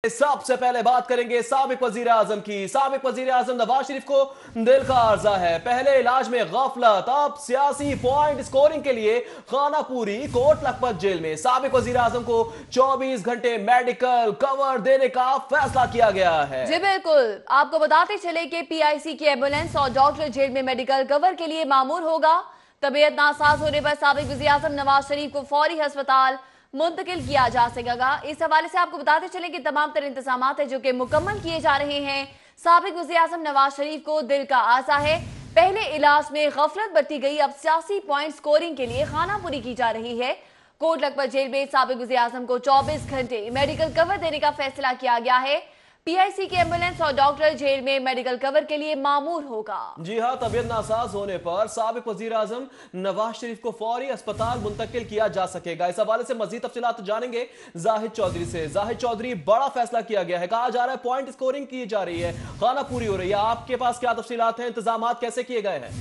सबसे पहले बात करेंगे साबिक वजीर आजम की। साबिक वजीर आजम नवाज शरीफ को दिल का अर्जा है। पहले इलाज में गफलत, अब सियासी पॉइंट स्कोरिंग के लिए खानापुरी कोट लखपत जेल में साबिक वजीर आजम को 24 घंटे मेडिकल कवर देने का फैसला किया गया है। जी बिल्कुल, आपको बताते चले कि पीआईसी की एम्बुलेंस और डॉक्टर जेल में मेडिकल कवर के लिए मामूर होगा। तबीयत नासाज होने पर साबिक वजीर आजम नवाज शरीफ को फौरी अस्पताल मुंतकिल किया जा सकेगा। इस हवाले से आपको बताते चले कि तमाम तर इंतजाम है जो कि मुकम्मल किए जा रहे हैं। साबिक वज़ीर आज़म नवाज शरीफ को दिल का आसा है। पहले इलाज में गफलत बरती गई, अब सियासी पॉइंट स्कोरिंग के लिए खानापुरी की जा रही है। कोट लखपत जेल में साबिक वज़ीर आज़म को 24 घंटे मेडिकल कवर देने का फैसला किया गया है। पीआईसी की एम्बुलेंस और डॉक्टर जेल में मेडिकल कवर के लिए मामूर होगा। जी हां, तबीयत नासाज होने पर साबिक वजीर आजम नवाज शरीफ को फौरी अस्पताल मुंतकिल किया जा सकेगा। इस हवाले से मजीद तफसीलात जानेंगे जाहिद चौधरी से। जाहिद चौधरी, बड़ा फैसला किया गया है, कहा जा रहा है पॉइंट स्कोरिंग की जा रही है, खाना पूरी हो रही है। आपके पास क्या तफसीलात हैं, इंतजाम कैसे किए गए हैं?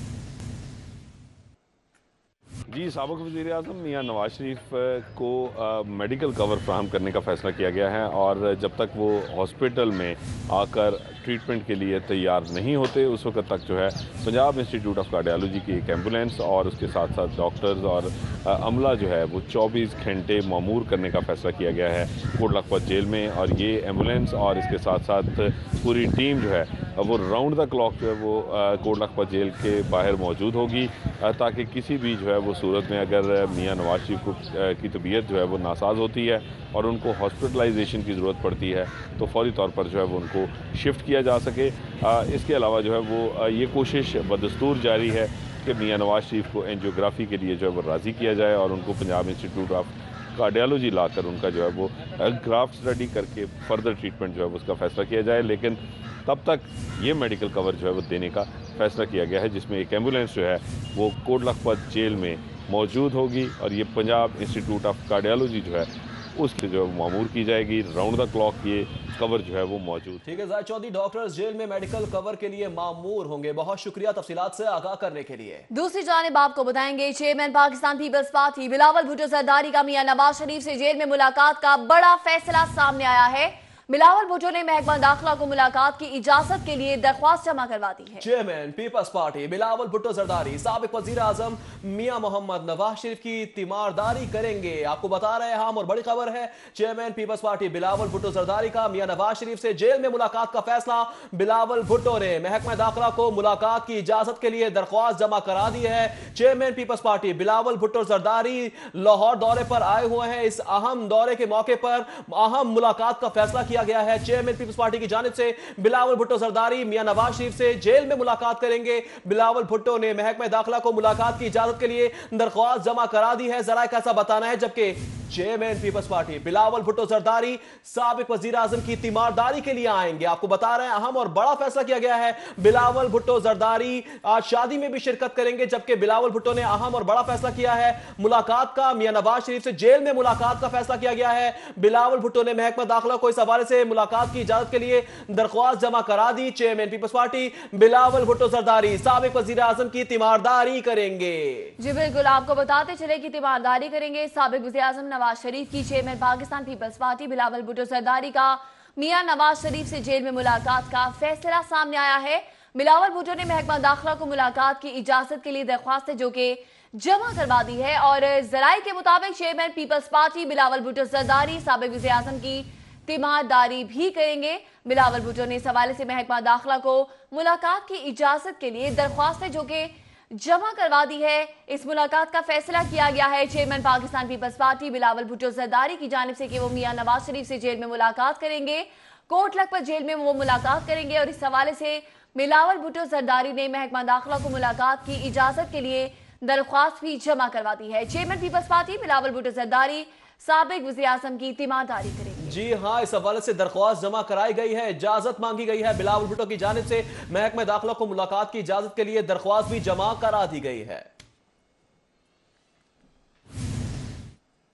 जी, साबिक वज़ीर आज़म मियाँ नवाज शरीफ को मेडिकल कवर फ्राहम करने का फ़ैसला किया गया है और जब तक वो हॉस्पिटल में आकर ट्रीटमेंट के लिए तैयार नहीं होते उस वक्त तक जो है पंजाब इंस्टीट्यूट ऑफ कार्डियोलॉजी की एक एम्बुलेंस और उसके साथ साथ डॉक्टर्स और अमला जो है वो 24 घंटे मामूर करने का फ़ैसला किया गया है कोट लखपत जेल में। और ये एम्बुलेंस और इसके साथ साथ पूरी टीम जो है वो राउंड द क्लॉक जो है वो कोट लखपत जेल के बाहर मौजूद होगी ताकि किसी भी जो है वो सूरत में अगर मियाँ नवाज शरीफ की तबीयत जो है वो नासाज होती है और उनको हॉस्पिटलाइजेशन की ज़रूरत पड़ती है तो फौरी तौर पर जो है वो उनको शिफ्ट किया जा सके। इसके अलावा जो है वो ये कोशिश बदस्तूर जारी है कि मियाँ नवाज शरीफ को एंजियोग्राफी के लिए जो है वो राज़ी किया जाए और उनको पंजाब इंस्टीट्यूट ऑफ कार्डियोलॉजी लाकर उनका जो है वो ग्राफ्ट स्टडी करके फर्दर ट्रीटमेंट जो है उसका फ़ैसला किया जाए। लेकिन तब तक ये मेडिकल कवर जो है वो देने का फ़ैसला किया गया है जिसमें एक एम्बुलेंस जो है वो कोट लखपत जेल में मौजूद होगी और ये पंजाब इंस्टीट्यूट ऑफ कार्डियोलॉजी जो है उससे जो है मामूर की जाएगी। राउंड द क्लॉक ये कवर जो है वो मौजूद। ठीक है जाहिद चौधरी, डॉक्टर्स जेल में मेडिकल कवर के लिए मामूर होंगे। बहुत शुक्रिया तफसीलात से आगाह करने के लिए। दूसरी जानिब आपको बताएंगे chairman Pakistan peoples party Bilawal Bhutto Zardari का मियां नवाज शरीफ से जेल में मुलाकात का बड़ा फैसला सामने आया है। बिलावल भुट्टो ने महकमा दाखिला को मुलाकात की इजाजत के लिए दरख्वास्त जमा करवा दी है। Chairman peoples party Bilawal Bhutto Zardari साबिक वजीर आजम मियां मोहम्मद नवाज शरीफ की तीमारदारी करेंगे। आपको बता रहे हैं हम और बड़ी खबर है, chairman peoples party Bilawal Bhutto Zardari का मियां नवाज शरीफ से जेल में मुलाकात का फैसला। बिलावल भुट्टो ने महकमा दाखिला को मुलाकात की इजाजत के लिए दरख्वास्त जमा करा दी है। Chairman peoples party Bilawal Bhutto Zardari Lahore दौरे पर आए हुए हैं। इस अहम दौरे के मौके पर अहम मुलाकात का फैसला किया गया है। चेयरमैन पीपल्स पार्टी की जानिब से बिलावल भुट्टो जरदारी मियां नवाज शरीफ से जेल में मुलाकात करेंगे। बिलावल भुट्टो ने महकमा दाखिला को मुलाकात की इजाजत के लिए दरख्वास्त जमा करा दी है, जरा कैसा बताना है। जबकि chairman peoples party Bilawal Bhutto Zardari साबिक वजीर आजम की तीमारदारी के लिए आएंगे। आपको बता रहे हैं अहम और बड़ा फैसला किया गया है। बिलावल भुट्टो जरदारी आज शादी में भी शिरकत करेंगे। जबकि बिलावल भुट्टो ने अहम और बड़ा फैसला किया है मुलाकात का, मियां नवाज शरीफ से जेल में मुलाकात का फैसला किया गया है। बिलावल भुट्टो ने महकमा दाखिला को इस हवाले से मुलाकात की इजाजत के लिए दरख्वास्त जमा करा दी। Chairman peoples party Bilawal Bhutto Zardari साबिक वजीर आजम की तीमारदारी करेंगे। जी बिल्कुल, आपको बताते चले कि तीमारदारी करेंगे साबिक वज़ीर आज़म नवाज शरीफ की। Chairman Pakistan peoples party Bilawal Bhutto Zardari का मियां नवाज शरीफ से जेल में मुलाकात का फैसला सामने आया है। बिलावल भुट्टो ने महकमा दाखिला को मुलाकात की इजाजत के लिए दरख्वास्त जो कि जमा करवा दी है और जराये के मुताबिक chairman peoples party Bilawal Bhutto Zardari साबिक वज़ीर आज़म की तीमारदारी भी करेंगे। बिलावल भुट्टो ने इस हवाले से महकमा दाखिला को मुलाकात की इजाजत के लिए दरख्वास्त जो कि जमा करवा दी है। इस मुलाकात का फैसला किया गया है chairman Pakistan peoples party Bilawal Bhutto Zardari की जानिब से कि वो मियां नवाज शरीफ से जेल में मुलाकात करेंगे। कोट लखपत जेल में वो मुलाकात करेंगे और इस हवाले से बिलावल भुट्टो जरदारी ने महकमा दाखिला को मुलाकात की इजाजत के लिए दरख्वास्त भी जमा करवा दी है। Chairman peoples party Bilawal Bhutto Zardari साबिक वज़ीर आज़म की तीमारदारी करेंगे। जी हां, इस हवाले से दरख्वास्त जमा कराई गई है, इजाजत मांगी गई है। बिलावल भुट्टो की जानिब से महकमा दाखिला को मुलाकात की इजाजत के लिए दरख्वास्त भी जमा करा दी गई है।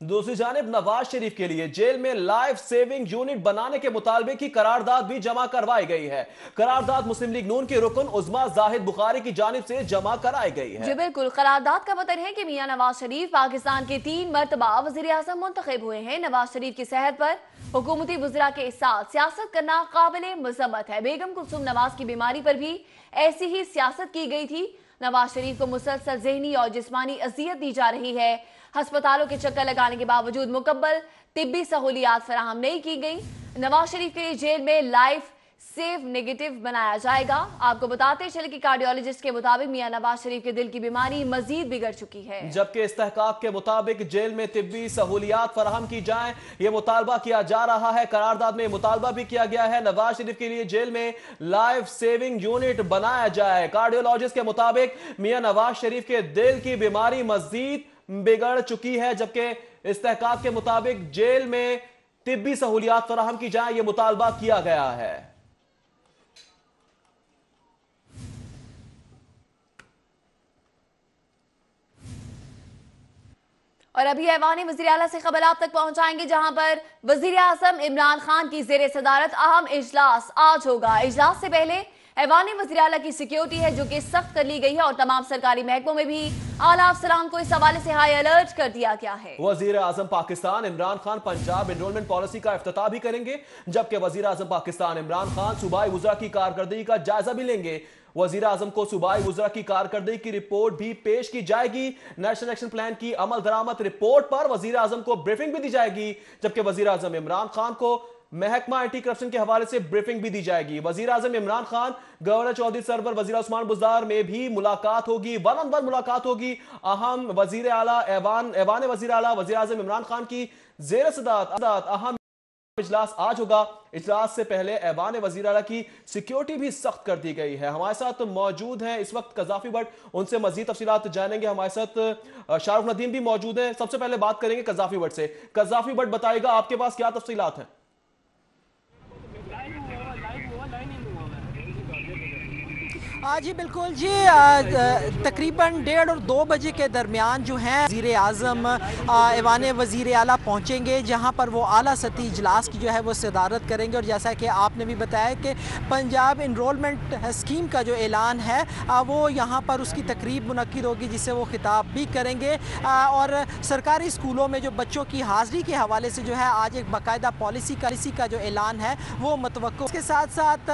दूसरी जानिब नवाज शरीफ के लिए जेल में लाइफ सेविंग यूनिट बनाने के मुतालबे की करारदाद भी जमा करवाई गई है। करारदाद मुस्लिम लीग नून के रुकन उस्मा जाहिद बुखारी की जानिब से जमा कराई गई है। जी बिल्कुल, करारदाद का मतलब है कि मियां नवाज शरीफ पाकिस्तान के 3 मरतबा वज़ीर आज़म मुंतखब हुए हैं। नवाज शरीफ की सेहत पर हुकूमती वज़रा के साथ सियासत करना काबिल मज़म्मत है। बेगम कुलसूम नवाज की बीमारी पर भी ऐसी ही सियासत की गई थी। नवाज शरीफ को मुसलसल ज़हनी और जिस्मानी अजियत दी जा रही है। अस्पतालों के चक्कर लगाने के बावजूद मुकम्मल तिब्बी सहूलियात फराहम नहीं की गई। नवाज शरीफ के लिए जेल में लाइफ सेव नेगेटिव बनाया जाएगा। आपको बताते चले कि कार्डियोलॉजिस्ट के मुताबिक मियां नवाज शरीफ के दिल की बीमारी मजीद बिगड़ चुकी है, जबकि इस्तेहकाक के मुताबिक जेल में तिब्बी सहूलियात फराहम की जाएं, ये मुतालबा किया जा रहा है। करारदाद में मुतालबा भी किया गया है नवाज शरीफ के लिए जेल में लाइफ सेविंग यूनिट बनाया जाए। कार्डियोलॉजिस्ट के मुताबिक मियां नवाज शरीफ के दिल की बीमारी मजीद बिगड़ चुकी है, जबकि इस्तेहकाक के मुताबिक जेल में तिब्बी सहूलियात फराहम की जाए, ये मुतालबा किया गया है। और अभी ऐवान वज़ीर आला से खबर आप तक पहुंचाएंगे, जहां पर वज़ीर आज़म इमरान खान की ज़ेरे सदारत अहम इजलास आज होगा। इजलास से पहले ऐवान वज़ीर आला की सिक्योरिटी है जो कि सख्त कर ली गई है और तमाम सरकारी महकमों में भी आला अफसरान को इस हवाले से हाई अलर्ट कर दिया गया है। वज़ीर आज़म पाकिस्तान इमरान खान पंजाब एनरोलमेंट पॉलिसी का इफ्तिताह भी करेंगे, जबकि वज़ीर आज़म पाकिस्तान इमरान खान सूबाई वज़रा की कारकर्दगी का जायजा भी लेंगे। वज़ीर आज़म को सूबाई वज़रा की कारकर्दगी की रिपोर्ट भी पेश की जाएगी। नेशनल एक्शन प्लान की अमल दरामद रिपोर्ट पर वज़ीर आज़म को ब्रीफिंग भी दी जाएगी, जबकि वज़ीर आज़म इमरान खान को महकमा एंटी करप्शन के हवाले से ब्रीफिंग भी दी जाएगी। वज़ीर आज़म इमरान खान गवर्नर चौधरी सरवर वज़ीर उस्मान बुज़दार में भी मुलाकात होगी, वन ऑन वन मुलाकात होगी। अहम वज़ीर आला ऐवान वज़ीर आला वज़ीर आज़म इमरान खान की ज़ेर सदारत अहम इजलास आज होगा। इजलास से पहले ऐवान वज़ीर आला की सिक्योरिटी भी सख्त कर दी गई है। हमारे साथ मौजूद हैं इस वक्त कज़ाफ़ी भट्ट, उनसे मजीद तफसीलात जानेंगे। हमारे साथ शाहरुख नदीम भी मौजूद हैं। सबसे पहले बात करेंगे कज़ाफ़ी भट्ट से। कज़ाफ़ी भट्ट बताइएगा, आपके पास क्या तफसीलात हैं? जी बिल्कुल जी, तकरीबन 1:30 और 2 बजे के दरमियान जो है वज़ीर आज़म ऐवान वज़ीर आला पहुँचेंगे, जहाँ पर वो आला सतही इजलास की जो है वो सदारत करेंगे। और जैसा कि आपने भी बताया कि पंजाब इनरोलमेंट स्कीम का जो ऐलान है वो यहाँ पर उसकी तकरीब मुनक्किद होगी, जिससे वो खिताब भी करेंगे। और सरकारी स्कूलों में जो बच्चों की हाज़िरी के हवाले से जो है आज एक बाकायदा पॉलिसी का जो ऐलान है वो मतवक्को। इसके साथ साथ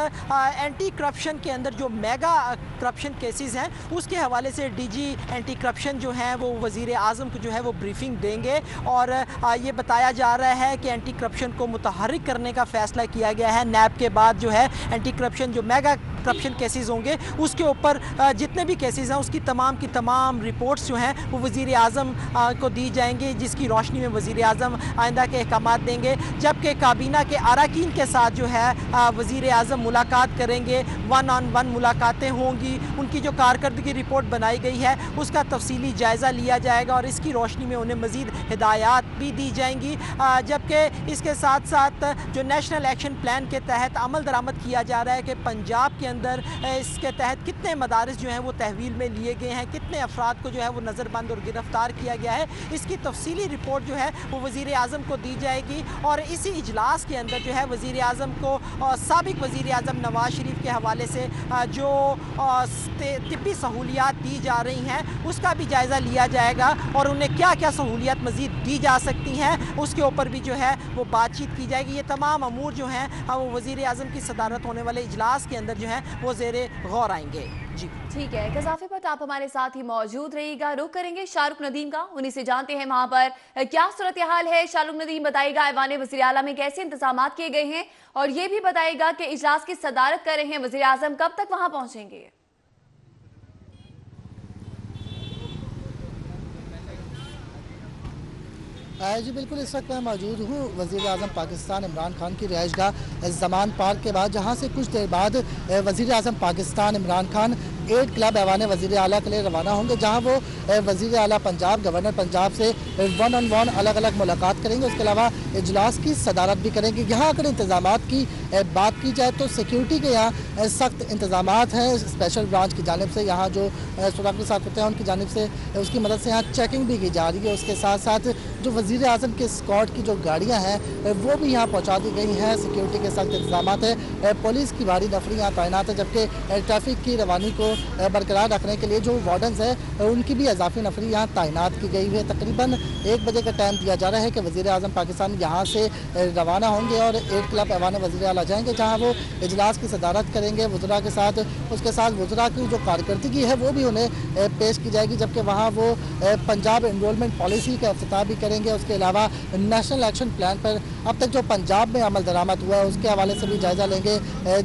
एंटी करप्शन के अंदर जो मेगा करप्शन केसेस हैं उसके हवाले से डीजी एंटी करप्शन जो है वो वज़ीर आज़म को जो है वो ब्रीफिंग देंगे। और ये बताया जा रहा है कि एंटी करप्शन को मुतहर्रिक करने का फ़ैसला किया गया है। नैब के बाद जो है एंटी करप्शन जो मेगा करप्शन केसेस होंगे उसके ऊपर जितने भी केसेस हैं उसकी तमाम की तमाम रिपोर्ट्स जो हैं वो वज़ीर आज़म को दी जाएंगी, जिसकी रोशनी में वज़ीर आज़म आइंदा के अहकामात देंगे। जबकि काबीना के अरकान के साथ जो है वज़ीर आज़म मुलाकात करेंगे, वन ऑन वन मुलाकातें होंगी। उनकी जो कारकर्दगी रिपोर्ट बनाई गई है उसका तफसीली जायज़ा लिया जाएगा और इसकी रोशनी में उन्हें मज़ीद हिदायत भी दी जाएंगी। जबकि इसके साथ साथ जो नेशनल एक्शन प्लान के तहत अमल दरामद किया जा रहा है कि पंजाब के अंदर इसके तहत कितने मदारिस जो हैं वो तहवील में लिए गए हैं, कितने अफराद को जो है वो नज़रबंद और गिरफ्तार किया गया है, इसकी तफसीली रिपोर्ट जो है वो वज़ीर आज़म को दी जाएगी। और इसी इजलास के अंदर जो है वज़ीर आज़म को साबिक वज़ीर आज़म नवाज शरीफ के हवाले से जो तिब्बी सहूलियात दी जा रही हैं उसका भी जायज़ा लिया जाएगा और उन्हें क्या क्या सहूलियात मज़ीद दी जा सकती हैं उसके ऊपर भी जो है वो बातचीत की जाएगी। ये तमाम अमूर जो हैं वो वज़ीर आज़म की सदारत होने वाले इजलास के अंदर जो है वो ज़ेरे गौर आएंगे। जी ठीक है, कज़ाफ़ी भट्ट आप हमारे साथ ही मौजूद रहिएगा। रुख करेंगे शाहरुख नदीम का, उन्हीं से जानते हैं वहां पर क्या सूरत हाल है। शाहरुख नदीम बताइएगा ऐवान वज़ीर आला में कैसे इंतजाम किए गए हैं और ये भी बताइएगा कि इजलास की सदारत कर रहे हैं वज़ीर आज़म, कब तक वहां पहुंचेंगे? जी बिल्कुल, इस वक्त मैं मौजूद हूँ वज़ीर आज़म पाकिस्तान इमरान खान की रिहाइशगाह ज़मान पार्क के बाद, जहाँ से कुछ देर बाद वज़ीर आज़म पाकिस्तान इमरान खान 8 क्लब ऐवान वज़ीर आला के लिए रवाना होंगे, जहाँ वो वज़ीर आला पंजाब गवर्नर पंजाब से वन ऑन वन अलग अलग मुलाकात करेंगे। उसके अलावा इजलास की सदारत भी करेंगे। यहाँ अगर इंतज़ामात की बात की जाए तो सिक्योरिटी के यहाँ सख्त इंतज़ामात हैं स्पेशल ब्रांच की जानिब से। यहाँ जो सुरक्षा के साथ होते हैं उनकी जानिब से उसकी मदद से यहाँ चेकिंग भी की जा रही है। उसके साथ साथ جو وزیر اعظم کے اسکواڈ کی جو گاڑیاں ہیں وہ بھی یہاں پہنچا دی گئی ہیں. سیکیورٹی کے سخت انتظامات ہیں, پولیس کی بھاری نفری یہاں تعینات ہے, جبکہ ٹریفک کی روانی کو برقرار رکھنے کے لیے جو وارڈنز ہیں ان کی بھی اضافی نفری یہاں تعینات کی گئی ہے. تقریباً 1 بجے کا ٹائم دیا جا رہا ہے کہ وزیر اعظم پاکستان یہاں سے روانہ ہوں گے اور 8 کلب ایوان وزیر اعلیٰ جائیں گے, جہاں وہ اجلاس کی صدارت کریں گے وزراء کے ساتھ. اس کے ساتھ وزراء کی جو کارکردگی ہے وہ بھی انہیں پیش کی جائے گی, جبکہ وہاں وہ پنجاب انرولمنٹ پالیسی کا افتتاح بھی کریں گے. اس کے علاوہ نیشنل ایکشن پلان پر اب تک جو پنجاب میں عمل درآمد ہوا ہے اس کے حوالے سے بھی جائزہ لیں گے,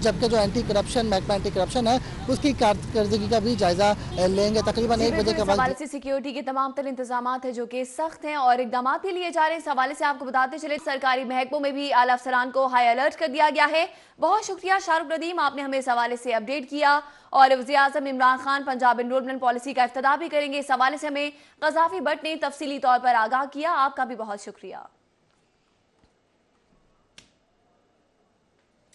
جبکہ جو اینٹی کرپشن محکمہ اینٹی کرپشن ہے اس کی کارکردگی کا بھی جائزہ لیں گے. تقریباً 1 بجے کے حوالے سے سیکیورٹی کے تمام تر انتظامات ہیں جو کہ سخت ہیں اور اقدامات بھی لیے جا رہے ہیں. اس حوالے سے آپ کو بتاتے چلے سرکاری محکموں میں بھی اعلیٰ افسران کو ہائی الرٹ کر دیا گیا ہے. بہت شکریہ شاہ رخ ندیم, آپ نے ہمیں اس حوالے سے اپڈیٹ کیا. اور وزیر اعظم عمران خان پنجاب انرولمنٹ پالیسی کا افتتاح بھی کریں گے. اس حوالے سے ہمیں قذافی بٹ نے تفصیلی طور پر آگاہ کیا. آپ کا بھی بہت شکریہ.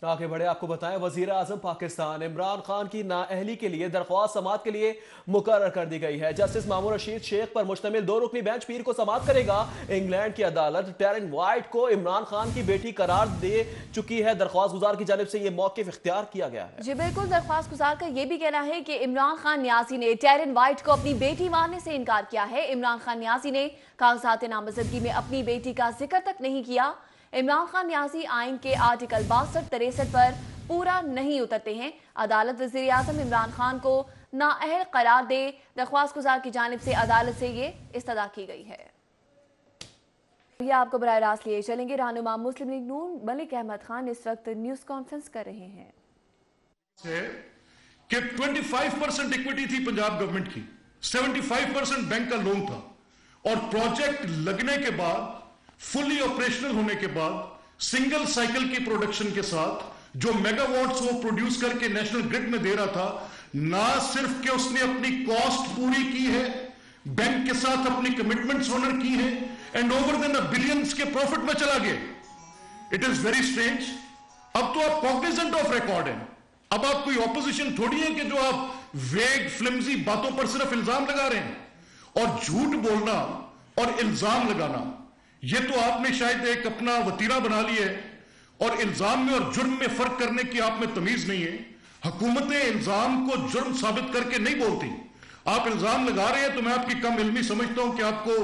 آگے بڑھے آپ کو بتائیں, وزیر اعظم پاکستان عمران خان کی نااہلی کے لیے درخواست سماعت کے لیے مقرر کر دی گئی ہے. جسٹس مامون رشید شیخ پر مشتمل 2 رکنی بینچ پیر کو سماعت کرے گا. انگلینڈ کی عدالت ٹیرن وائٹ کو عمران خان کی بیٹی قرار دے چکی ہے. درخواست گزار کی جانب سے یہ موقف اختیار کیا گیا ہے. جی بالکل, درخواست گزار کا یہ بھی کہنا ہے کہ عمران خان نیازی نے ٹیرن وائٹ کو اپنی بیٹی ماننے سے انکار کیا ہے. عمران خان نیازی نے کاغذات نامزدگی میں اپنی بیٹی کا ذکر تک نہیں کیا. عمران خان نیازی آئین کے آرٹیکل 62-63 پر پورا نہیں اترتے ہیں. عدالت وزیر اعظم عمران خان کو نااہل قرار دے. درخواست گزار کی جانب سے عدالت سے یہ استدعا کی گئی ہے. یہ آپ کو براہ راست لیے چلیں گے. رہنما مسلم لیگ نون ملک احمد خان اس وقت نیوز کانفرنس کر رہے ہیں کہ 25% ایکویٹی تھی پنجاب گورنمنٹ کی, 75% بینک کا لون تھا, اور پروجیکٹ لگنے کے بعد فلی آپریشنل ہونے کے بعد سنگل سائیکل کی پروڈکشن کے ساتھ جو میگا واٹس وہ پروڈیوس کر کے نیشنل گرڈ میں دے رہا تھا, نہ صرف کہ اس نے اپنی کاسٹ پوری کی ہے, بینک کے ساتھ اپنی کمٹمنٹس آنر کی ہیں, اینڈ اوور دین بلینز کے پروفٹ میں چلا گیا. It is very strange. اب تو آپ کاگنیزنٹ آف ریکارڈ ہیں. اب آپ کوئی اپوزیشن تھوڑی ہے کہ جو آپ ویگ فلمزی باتوں پر صرف الزام لگا رہے ہیں. اور جھوٹ بولنا اور الزام لگانا یہ تو آپ نے شاید ایک اپنا وتیرہ بنا لیا ہے, اور الزام میں اور جرم میں فرق کرنے کی آپ میں تمیز نہیں ہے. حکومتیں الزام کو جرم ثابت کر کے نہیں بولتی. آپ الزام لگا رہے ہیں تو میں آپ کی کم علمی سمجھتا ہوں کہ آپ کو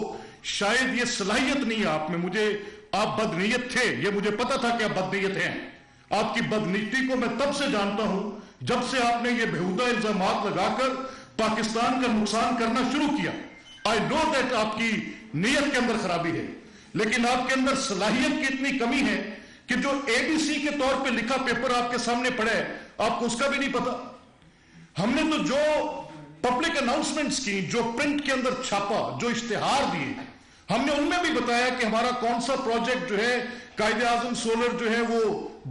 شاید یہ صلاحیت نہیں ہے آپ میں. مجھے آپ بدنیت تھے, یہ مجھے پتا تھا کہ آپ بدنیت ہیں. آپ کی بدنیتی کو میں تب سے جانتا ہوں جب سے آپ نے یہ بےہودہ الزامات لگا کر پاکستان کا نقصان کرنا شروع کیا. I know that آپ کی نیت کے اندر خرابی ہے, لیکن آپ کے اندر صلاحیت کی اتنی کمی ہے کہ جو ABC کے طور پہ لکھا پیپر آپ کے سامنے پڑا ہے آپ کو اس کا بھی نہیں پتا. ہم نے تو جو پبلک اناؤنسمنٹس کی, جو پرنٹ کے اندر چھاپا, جو اشتہار دیے, ہم نے ان میں بھی بتایا کہ ہمارا کون سا پروجیکٹ جو ہے قائد اعظم سولر جو ہے وہ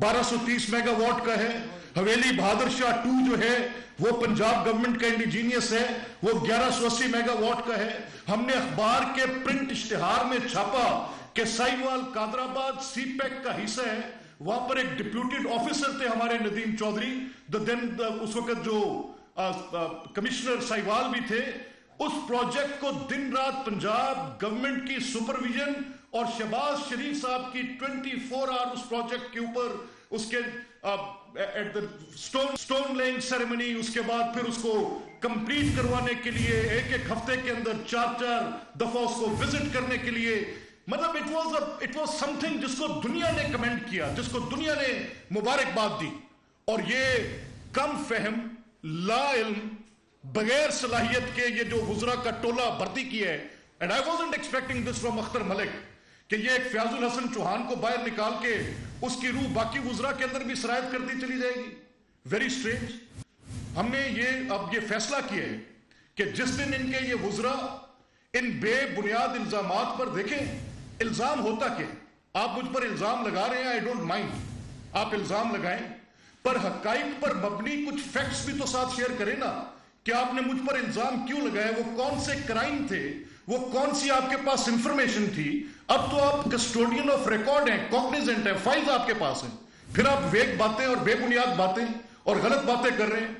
1230 میگا واٹ کا ہے, حویلی بہادر شاہ 2 جو ہے وہ پنجاب گورنمنٹ کا انڈیجینیس ہے, وہ 1180 میگا واٹ کا ہے. ہم نے اخبار کے پرنٹ اشتہار میں چھاپا کہ سائیوال قادر آباد سی پیک کا حصہ ہے. وہاں پر ایک ڈپیوٹیڈ آفیسر تھے ہمارے ندیم چودھری, اس وقت جو کمشنر سائیوال بھی تھے. اس پروجیکٹ کو دن رات پنجاب گورنمنٹ کی سپرویژن اور شہباز شریف صاحب کی 24 آور اس پروجیکٹ کے اوپر اس کے سٹون لیئنگ سیریمنی, اس کے بعد پھر اس کو کمپلیٹ کروانے کے لیے 1 ہفتے کے اندر 4 دفعہ اس کو وزٹ کرنے کے لیے, مطلب اٹ واز سم تھنگ جس کو دنیا نے کمنٹ کیا, جس کو دنیا نے مبارکباد دی. اور یہ کم فہم, لا علم, بغیر صلاحیت کے یہ جو وزراء کا ٹولہ بھرتی کیا ہے, and I wasn't expecting this from Akhtar Malik کہ یہ ایک فیاض الحسن چوہان کو باہر نکال کے اس کی روح باقی وزراء کے اندر بھی سرایت کرتی چلی جائے گی. Very strange. ہم نے اب یہ فیصلہ کیا ہے کہ جس دن ان کے یہ وزراء ان بے بنیاد الزامات پر, دیکھیں الزام ہوتا کہ آپ مجھ پر الزام لگا رہے ہیں, آئی ڈونٹ مائنڈ, آپ الزام لگائیں, پر حقائق پر مبنی کچھ فیکٹس بھی تو ساتھ شیئر کریں نا کہ آپ نے مجھ پر الزام کیوں لگائے, وہ کون سے کرائم تھے, وہ کون سی آپ کے پاس انفارمیشن تھی. اب تو آپ کسٹوڈین آف ریکارڈ ہیں, کاگنیزنٹ ہیں, فائلز آپ کے پاس ہیں, پھر آپ ویگ باتیں اور بے بنیاد باتیں اور غلط باتیں کر رہے ہیں.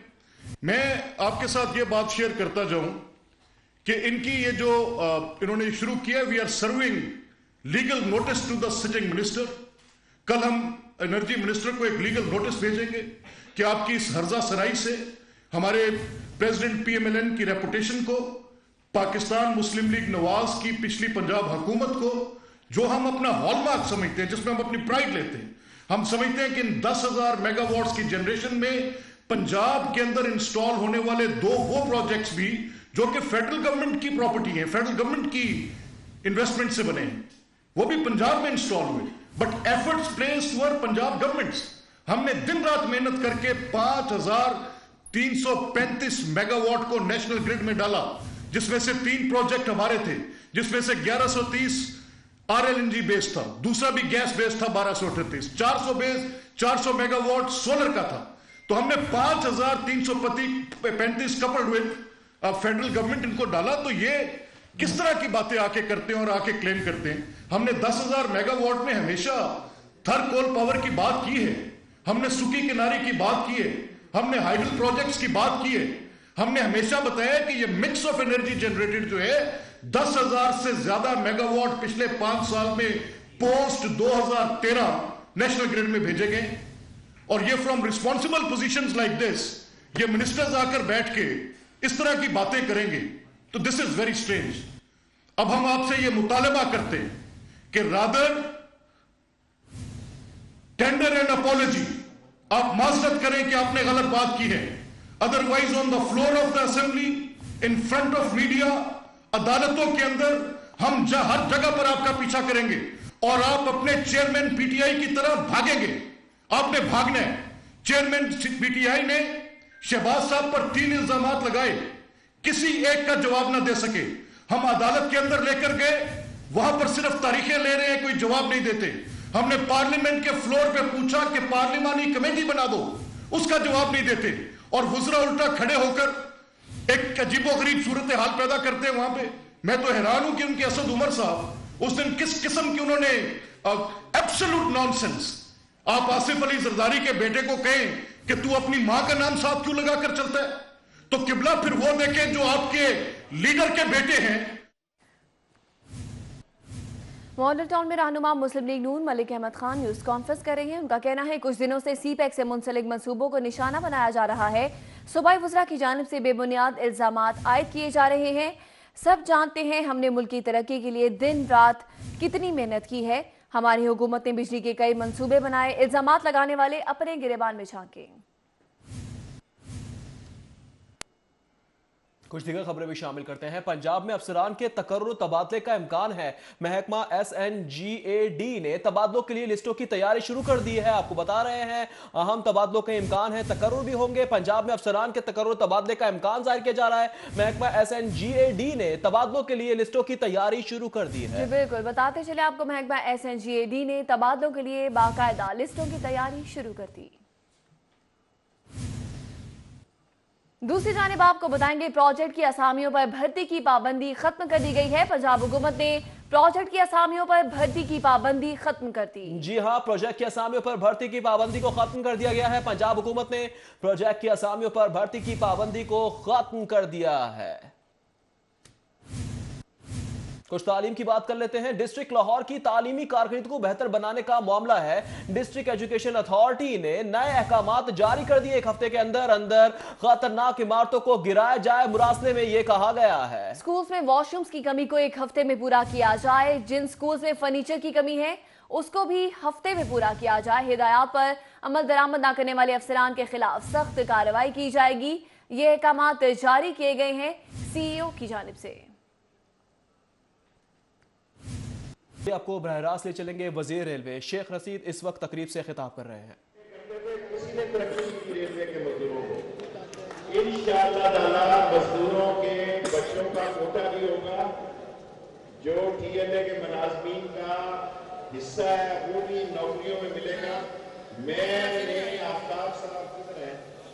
میں آپ کے ساتھ یہ بات شیئر کرتا جاؤں کہ ان کی یہ جو انہوں نے شروع کیا, we are serving legal notice to the sitting minister. कल हम एनर्जी मिनिस्टर को एक लीगल नोटिस भेजेंगे कि आपकी इस हर्जा सराई से हमारे प्रेसिडेंट पीएमएलएन की रेपुटेशन को, पाकिस्तान मुस्लिम लीग नवाज की पिछली पंजाब हुकूमत को, जो हम अपना हॉलमार्क समझते हैं, जिसमें हम अपनी प्राइड लेते हैं, हम समझते हैं कि इन 10,000 मेगावाट्स की जनरेशन में पंजाब के अंदर इंस्टॉल होने वाले दो वो प्रोजेक्ट्स भी जो कि फेडरल गवर्नमेंट की प्रॉपर्टी है, फेडरल गवर्नमेंट की इन्वेस्टमेंट से बने हैं, वो भी पंजाब में इंस्टॉल हुए, but efforts placed were Punjab governments. हमने दिन रात मेहनत करके 5,335 मेगावाट को नेशनल ग्रिड में डाला, जिसमें से 3 प्रोजेक्ट हमारे थे, जिसमें से 1130 RLNG बेस्ड था, दूसरा भी गैस बेस्ड था 1238, 400 मेगावाट सोलर का था। तो हमने 5,335 कपल्ड विद फेडरल गवर्नमेंट इनको डाला। तो ये किस तरह की बातें आके करते हैं और आके क्लेम करते हैं। हमने 10,000 मेगावाट में हमेशा थर कोल पावर की बात की है, हमने सुकी किनारे की बात की है, हमने हाइडल प्रोजेक्ट्स की बात की है, हमने हमेशा बताया कि ये मिक्स ऑफ एनर्जी जनरेटेड जो है 10,000 से ज्यादा मेगावाट पिछले 5 साल में पोस्ट 2013 नेशनल ग्रिड में भेजे गए। और ये from responsible positions like this, ये मिनिस्टर्स आकर बैठ के इस तरह की बातें करेंगे तो दिस इज वेरी स्ट्रेंज। अब हम आपसे ये मुतालबा करते हैं कि रादर टेंडर एंड अपॉलॉजी, आप माजरत करें कि आपने गलत बात की है, otherwise on the floor of the assembly, in front of media, अदालतों के अंदर हम हर जगह पर आपका पीछा करेंगे और आप अपने चेयरमैन पीटीआई की तरफ भागेंगे। आपने भागना है। चेयरमैन पीटीआई ने शहबाज साहब पर 3 इल्जामात लगाए, किसी एक का जवाब ना दे सके। हम अदालत के अंदर लेकर गए, वहां पर सिर्फ तारीखें ले रहे हैं, कोई जवाब नहीं देते। हमने पार्लियामेंट के फ्लोर पे पूछा कि पार्लिमानी कमेटी बना दो, उसका जवाब नहीं देते। और वुज़रा उल्टा खड़े होकर एक अजीबोगरीब सूरत हाल पैदा करते हैं वहां पे। मैं तो हैरान हूं कि उनके असद उमर साहब उस दिन किस किस्म की उन्होंने एब्सोल्यूट नॉनसेंस। आप आसिफ अली जरदारी के बेटे को कहें कि तू अपनी मां का नाम साथ क्यों लगाकर चलता है, तो किबला फिर वो देखें जो आपके लीडर के बेटे हैं। मॉडल टाउन में रहनुमा मुस्लिम लीग नून मलिक अहमद खान न्यूज कॉन्फ्रेंस कर रहे हैं। उनका कहना है कुछ दिनों से सीपैक से मुंसलिक मंसूबों को निशाना बनाया जा रहा है, सूबाई वज़रा की जानिब से बेबुनियाद इल्जामात आयद किए जा रहे हैं। सब जानते हैं हमने मुल्क की तरक्की के लिए दिन रात कितनी मेहनत की है। हमारी हुकूमत ने बिजली के कई मंसूबे बनाए, इल्जामात लगाने वाले अपने गिरेबान में झांके। कुछ दीगर खबरें भी शामिल करते हैं। पंजाब में अफसरान के तकर्रुर तबादले का इम्कान है। महकमा SNGAD ने तबादलों के लिए लिस्टों की तैयारी शुरू कर दी है। आपको बता रहे हैं अहम तबादलों के इम्कान है, तकर्रुर भी होंगे। पंजाब में अफसरान के तकर्रुर तबादले का इम्कान जाहिर किया जा रहा है। महकमा SNGAD ने तबादलों के लिए लिस्टों की तैयारी शुरू कर दी है। बिल्कुल, बताते चले आपको महकमा SNGAD ने तबादलों के लिए बाकायदा लिस्टों की तैयारी शुरू कर दी। दूसरी जानिब आपको बताएंगे प्रोजेक्ट की असामियों पर भर्ती की पाबंदी खत्म कर दी गई है। पंजाब हुकूमत ने प्रोजेक्ट की असामियों पर भर्ती की पाबंदी खत्म कर दी। जी हां, प्रोजेक्ट की असामियों पर भर्ती की पाबंदी को खत्म कर दिया गया है। पंजाब हुकूमत ने प्रोजेक्ट की असामियों पर भर्ती की पाबंदी को खत्म कर दिया है। कुछ तालीम की बात कर लेते हैं। डिस्ट्रिक्ट लाहौर की तालीमी कारकर्दगी को बेहतर बनाने का मामला है। डिस्ट्रिक्ट एजुकेशन अथॉरिटी ने नए अहकामात जारी कर दिए। 1 हफ्ते के अंदर अंदर खतरनाक इमारतों को गिराया जाए, मुरासले में यह कहा गया है। स्कूल्स में वॉशरूम्स की कमी को 1 हफ्ते में पूरा किया जाए। जिन स्कूल्स में फर्नीचर की कमी है उसको भी हफ्ते में पूरा किया जाए। हिदायत पर अमल दरामद न करने वाले अफसरान के खिलाफ सख्त कार्रवाई की जाएगी। ये अहकामात जारी किए गए हैं CEO की जानिब से। आपको बरह रास्त ले चलेंगे। वजीर रेलवे शेख रशीद इस वक्त तकरीब से खिताब कर रहे हैं। रेलवे के मजदूरों को इंशाअल्लाह ताला मजदूरों के बच्चों का कोटा भी होगा, जो TNA के मुलाजमीन का हिस्सा है वो भी नौकरियों में मिलेगा। मैंने आफ्ताब साहब की तरह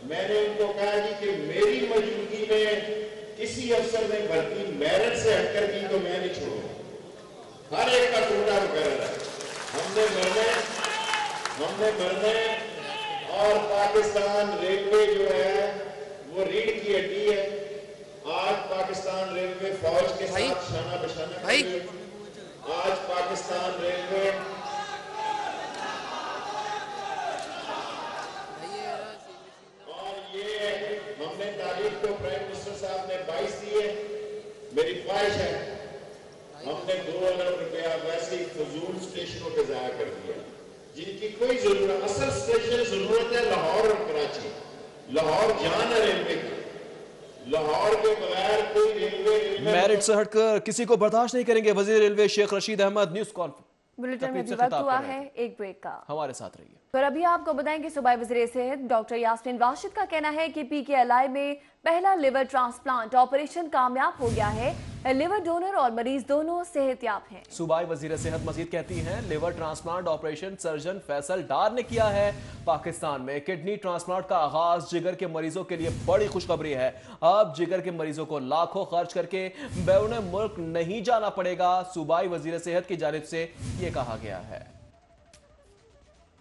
मैंने उनको कहा कि मेरी मौजूदगी में किसी अफसर ने भर्ती मेरिट से हटकर की तो मैं नहीं छोड़ूंगा। हर एक का कोटा मुकर्रर है। हमने मरने और पाकिस्तान रेलवे जो है वो रीढ़ की हड्डी है। आज पाकिस्तान रेलवे फौज के साथ शाना बशाना आज पाकिस्तान रेलवे और ये हमने तारीख को प्राइम मिनिस्टर साहब ने 22 दी है। मेरी ख्वाहिश है हमने 2 अरब रुपया वैसे ही फजूल स्टेशनों पे जाया कर दिया जिनकी कोई जरूरत। असल स्टेशन जरूरत है लाहौर और कराची। लाहौर जान है रेलवे की, लाहौर के बगैर कोई रेलवे मेरिट से हटकर किसी को बर्दाश्त नहीं करेंगे, वजीर railway Sheikh Rasheed Ahmed news conference bulletin में भी वक्त हुआ है एक ब्रेक का, हमारे साथ रहिए। पर अभी आपको बताएं कि सूबाई वज़ीर सेहत डॉक्टर यास्मीन राशिद का कहना है कि PKLI में पहला लिवर ट्रांसप्लांट ऑपरेशन कामयाब हो गया है। लिवर डोनर और मरीज दोनों सेहतयाब हैं। सूबाई वजीर सेहत मजीद कहती हैं liver transplant operation surgeon Faisal Dar ने किया है। पाकिस्तान में किडनी ट्रांसप्लांट का आगाज जिगर के मरीजों के लिए बड़ी खुशखबरी है। अब जिगर के मरीजों को लाखों खर्च करके बैरून मुल्क नहीं जाना पड़ेगा। सूबाई वजीर सेहत की जानिब से ये कहा गया है।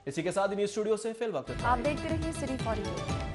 इसी के साथ न्यूज स्टूडियो से फिल वक्त आप देखते रहिए सिटी 40।